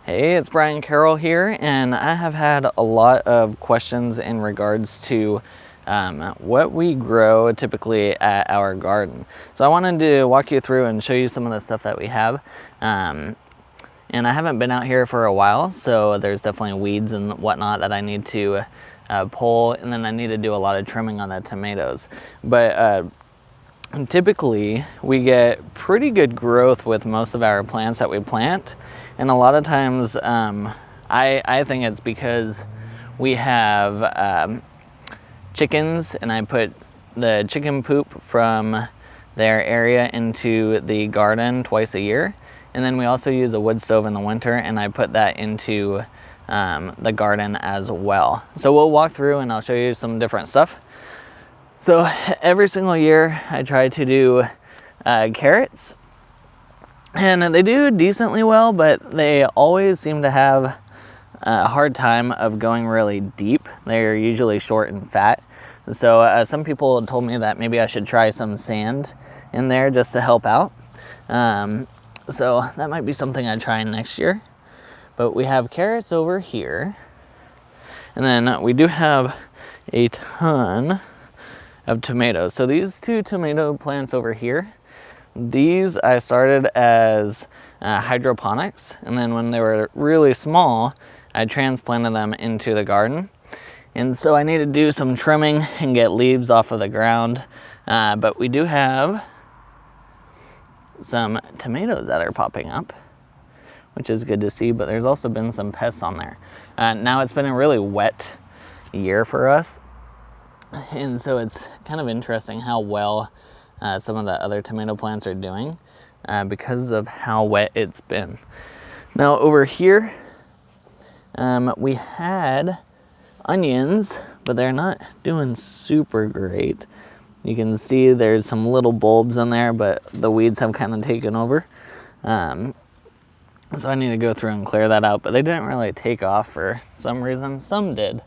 Hey, it's Brian Carroll here, and I have had a lot of questions in regards to what we grow typically at our garden. So I wanted to walk you through and show you some of the stuff that we have. And I haven't been out here for a while, so there's definitely weeds and whatnot that I need to pull, and then I need to do a lot of trimming on the tomatoes. But typically we get pretty good growth with most of our plants that we plant, and a lot of times I think it's because we have chickens, and I put the chicken poop from their area into the garden twice a year, and then we also use a wood stove in the winter, and I put that into the garden as well. So we'll walk through and I'll show you some different stuff. So every single year I try to do carrots, and they do decently well, but they always seem to have a hard time of going really deep. They're usually short and fat. So some people told me that maybe I should try some sand in there just to help out. So that might be something I'd try next year. But we have carrots over here, and then we do have a ton of tomatoes. So these two tomato plants over here, these I started as hydroponics, and then when they were really small, I transplanted them into the garden. And so I need to do some trimming and get leaves off of the ground. But we do have some tomatoes that are popping up, which is good to see, but there's also been some pests on there. Now it's been a really wet year for us, and so it's kind of interesting how well some of the other tomato plants are doing because of how wet it's been. Now over here, we had onions, but they're not doing super great. You can see there's some little bulbs in there, but the weeds have kind of taken over. So I need to go through and clear that out, but they didn't really take off for some reason. Some did,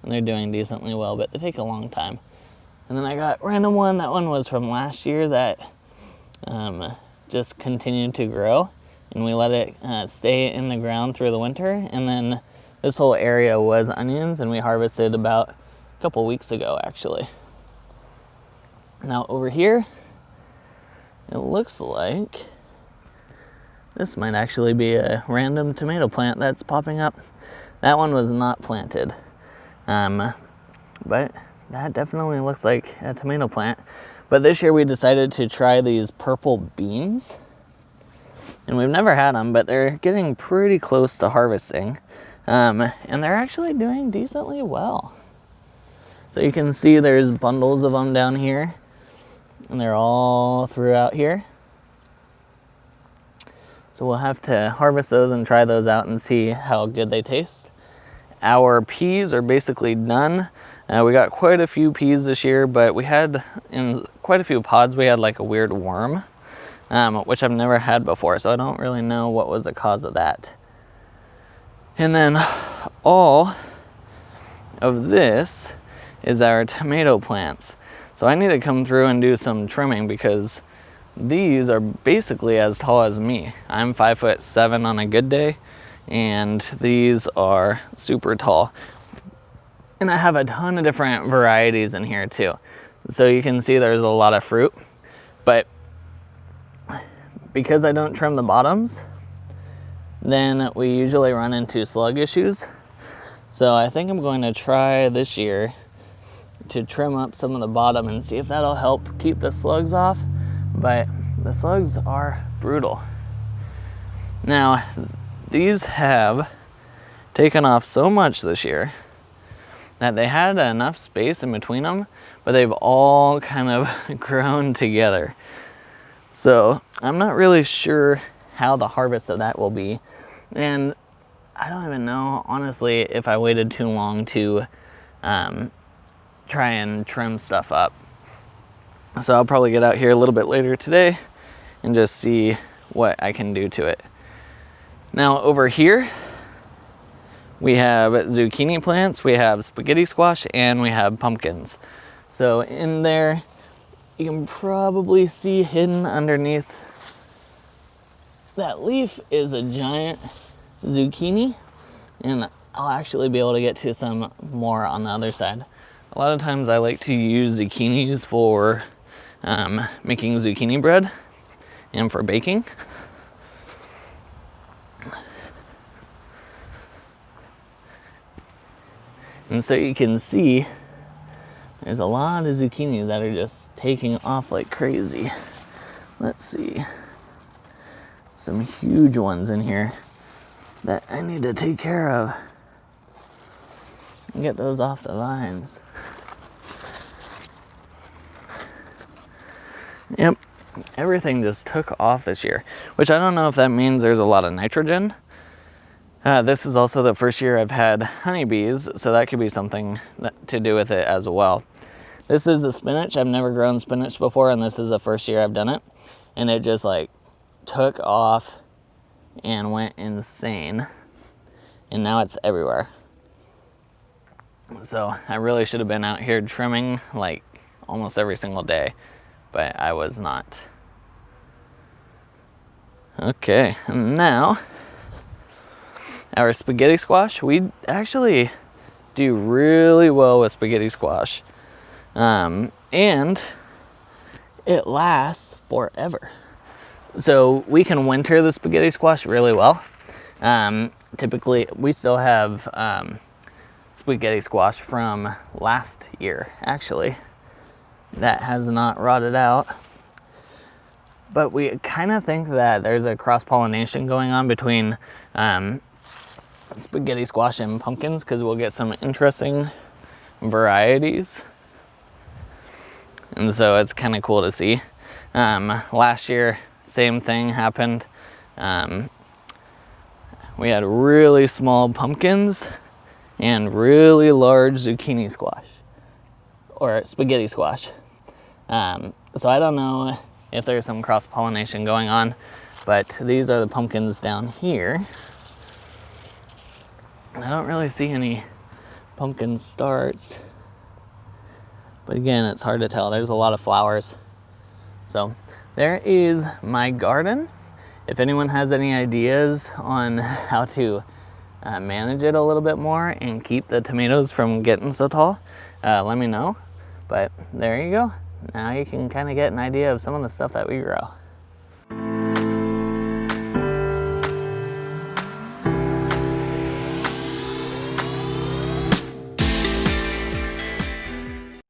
and they're doing decently well, but they take a long time. And then I got random one. That one was from last year that just continued to grow, and we let it stay in the ground through the winter. And then this whole area was onions, and we harvested about a couple weeks ago, actually. Now over here, it looks like this might actually be a random tomato plant that's popping up. That one was not planted, but that definitely looks like a tomato plant. But this year we decided to try these purple beans, and we've never had them, but they're getting pretty close to harvesting, and they're actually doing decently well. So you can see there's bundles of them down here, and they're all throughout here. So we'll have to harvest those and try those out and see how good they taste. Our peas are basically done. We got quite a few peas this year, but we had in quite a few pods, we had like a weird worm, which I've never had before, so I don't really know what was the cause of that. And then all of this is our tomato plants. So I need to come through and do some trimming because these are basically as tall as me. I'm 5'7" on a good day, and these are super tall. And I have a ton of different varieties in here too. So you can see there's a lot of fruit, but because I don't trim the bottoms, then we usually run into slug issues. So I think I'm going to try this year to trim up some of the bottom and see if that'll help keep the slugs off. But the slugs are brutal. Now, these have taken off so much this year that they had enough space in between them, but they've all kind of grown together. So I'm not really sure how the harvest of that will be. And I don't even know, honestly, if I waited too long to try and trim stuff up. So I'll probably get out here a little bit later today and just see what I can do to it. Now over here, we have zucchini plants, we have spaghetti squash, and we have pumpkins. So in there, you can probably see hidden underneath that leaf is a giant zucchini, and I'll actually be able to get to some more on the other side. A lot of times I like to use zucchinis for making zucchini bread and for baking. And so you can see there's a lot of zucchini that are just taking off like crazy. Let's see. Some huge ones in here that I need to take care of and get those off the vines. Yep, everything just took off this year, which I don't know if that means there's a lot of nitrogen. This is also the first year I've had honeybees, so that could be something to do with it as well. This is a spinach. I've never grown spinach before, and this is the first year I've done it. And it just like took off and went insane. And now it's everywhere. So I really should have been out here trimming like almost every single day, but I was not. Okay, and now our spaghetti squash. We actually do really well with spaghetti squash. And it lasts forever. So we can winter the spaghetti squash really well. Typically, we still have spaghetti squash from last year, actually. That has not rotted out. But we kind of think that there's a cross-pollination going on between spaghetti squash and pumpkins, because we'll get some interesting varieties. And so it's kind of cool to see. Last year, same thing happened. We had really small pumpkins and really large zucchini squash, or spaghetti squash. So I don't know if there's some cross-pollination going on, but these are the pumpkins down here. I don't really see any pumpkin starts, but again, it's hard to tell. There's a lot of flowers. So there is my garden. If anyone has any ideas on how to manage it a little bit more and keep the tomatoes from getting so tall, let me know. But there you go. Now you can kind of get an idea of some of the stuff that we grow.